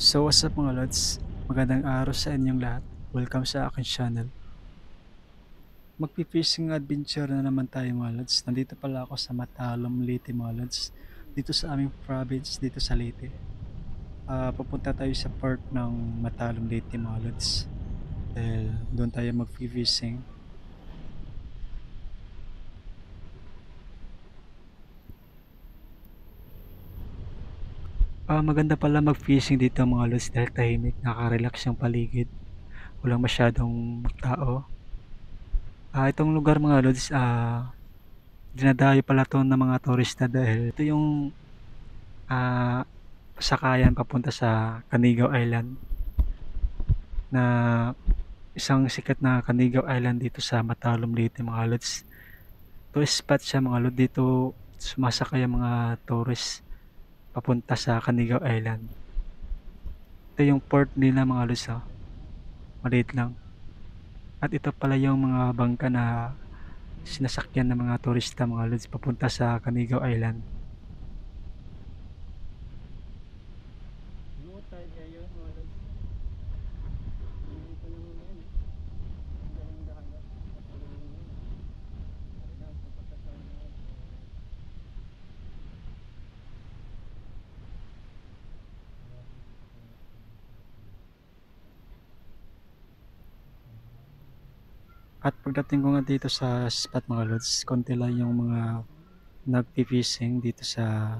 So what's up mga lods? Magandang araw sa inyong lahat. Welcome sa aking channel. Magpi-fishing adventure na naman tayo mga lods. Nandito pala ako sa Matalom, Leyte mga lods. Dito sa aming province, dito sa Leyte. Pupunta tayo sa port ng Matalom, Leyte mga lods. Dahil doon tayo magpi-fishing. Maganda pala mag-fishing dito mga lods dahil tahimik, nakaka-relax yung paligid. Walang masyadong tao. Itong lugar mga lods, dinadayo pala to ng mga turista dahil ito yung sakayan papunta sa Canigao Island na isang sikat na Canigao Island dito sa Matalom, Leyte mga lods. Tourist spot siya mga lods. Dito sumasakay ang mga tourist papunta sa Canigao Island. Ito yung port nila mga lods. Maliit lang. At ito pala yung mga bangka na sinasakyan ng mga turista mga lods papunta sa Canigao Island. At pagdating ko nga dito sa spot mga lods, konti lang yung mga nagpi-fishing dito sa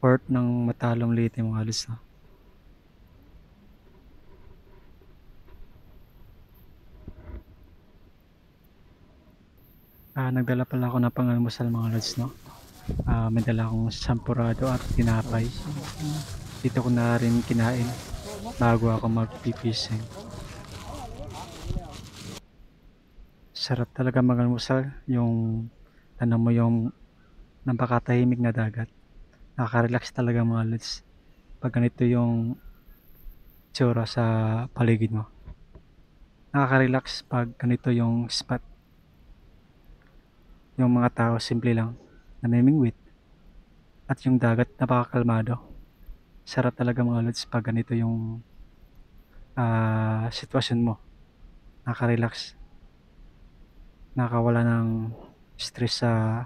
port ng Matalom, Leyte mga lods. Nagdala pala ako ng pangalmusal mga lods, no? May dala akong sampurado at tinapay. Dito ko na rin kinain bago ako magpi-fishing. Sarap talaga mag-almusal, yung ano mo yung napakatahimik na dagat. Nakaka-relax talaga mga lods pag ganito yung tsura sa paligid mo. Nakaka-relax pag ganito yung spot. Yung mga tao simple lang, namimingwit. At yung dagat napakakalmado. Sarap talaga mga lods pag ganito yung sitwasyon mo. Nakaka-relax. Nakawala ng stress sa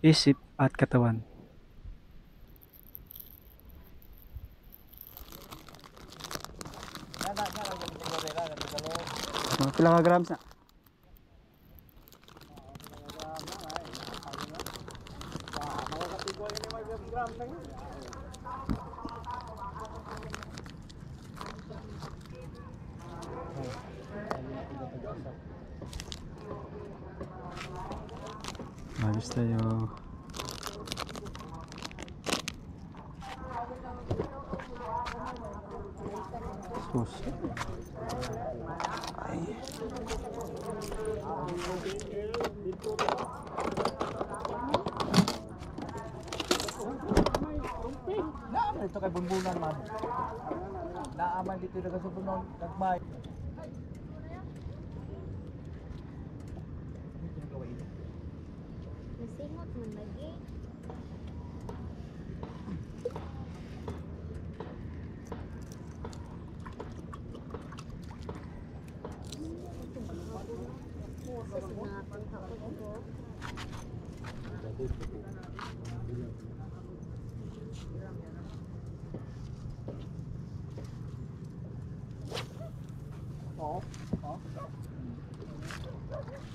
isip at katawan. Pila ka grams na? Ayos tayo. Sus. Ay. Naaman ito kay Bunbunan man. Naaman dito na sa Bunon, nagmay. Nasingot man lagi.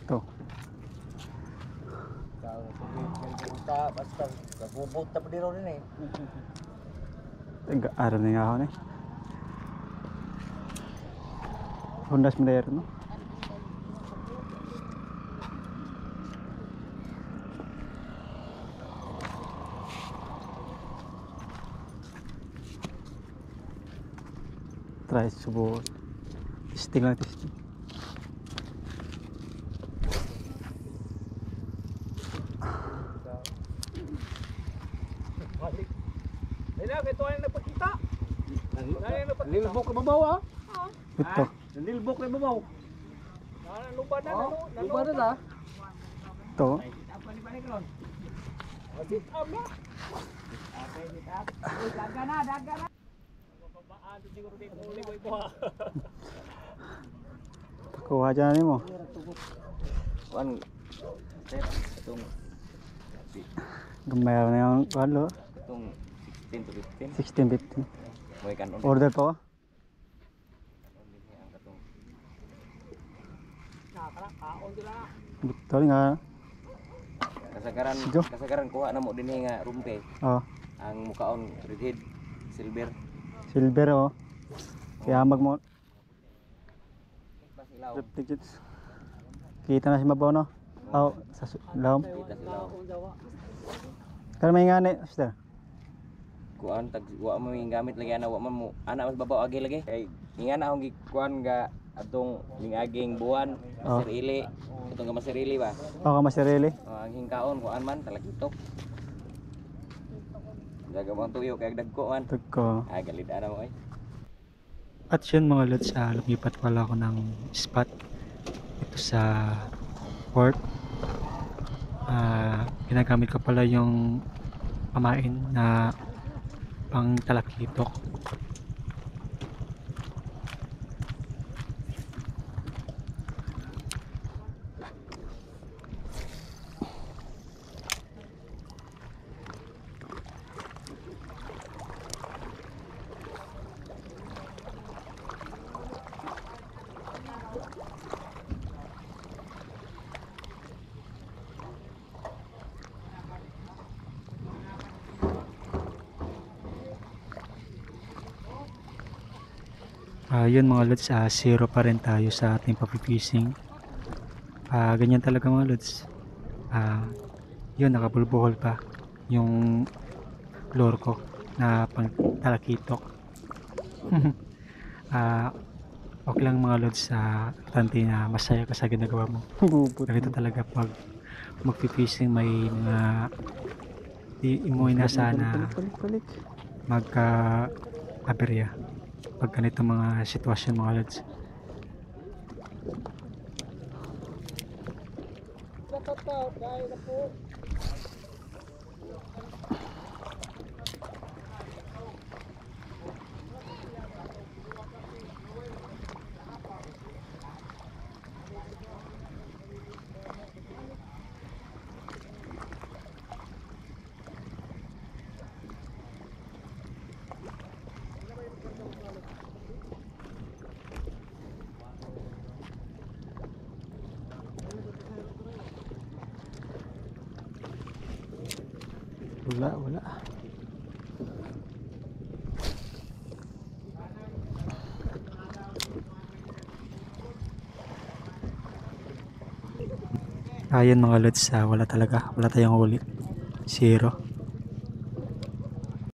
Ito. Basta nagubot na pa din rin eh. Araw na nga ako na eh. Hondas mo na no? Try subukan. Testing lang, testing. Ayun, ito ay nagpakita. Nilbok na babaw ah. Ito. Nilbok na babaw. Lupa na, lupa na na. Ito. Daga na, daga na. Kuha dyan ni mo. Kuan step itong Gamay na yung kalo. itong 16 to 15. 16.50. Moy kanon. Order pa ko. Betul nga. Jo. Kasagaran kuha na mo dinhi nga rumpe. Oh, Ang mukaon redhead silver. silver oh. Kaya mag mo Pasilaw. digits. Kita na si mabaw no. Oh, sa lawom. Kita silaw. Kaya may ngani, sister. Kuan tag wa mo yung gamit lagi ana wa man mo ana mas babaw agi lagi kay ingana akong gikuan nga atong lingaging buwan Oh. masirili atong nga masirili ba Oh, kamasirili. ang hingkaon kuan man talakitok daga mo ang tuyo kay dagko man Tagko. galit ana mo ay At yun mga lods, lumipat pala ako ng spot ito sa port. Ginagamit ko pala yung pamain na pang talakitok. Yun mga lods, zero pa rin tayo sa ating papifishing. Ganyan talaga mga lods. Yun, nakabulbuhol pa yung lure ko na pang talakitok. Okay lang mga lods, tante na masaya ka sa ginagawa mo. Ganito talaga pag magpifishing, may mga di mo inasana magka-aberya pag ganito mga sitwasyon mga lods. Wala. Ayun mga lods, wala talaga. Wala tayong huli. Zero.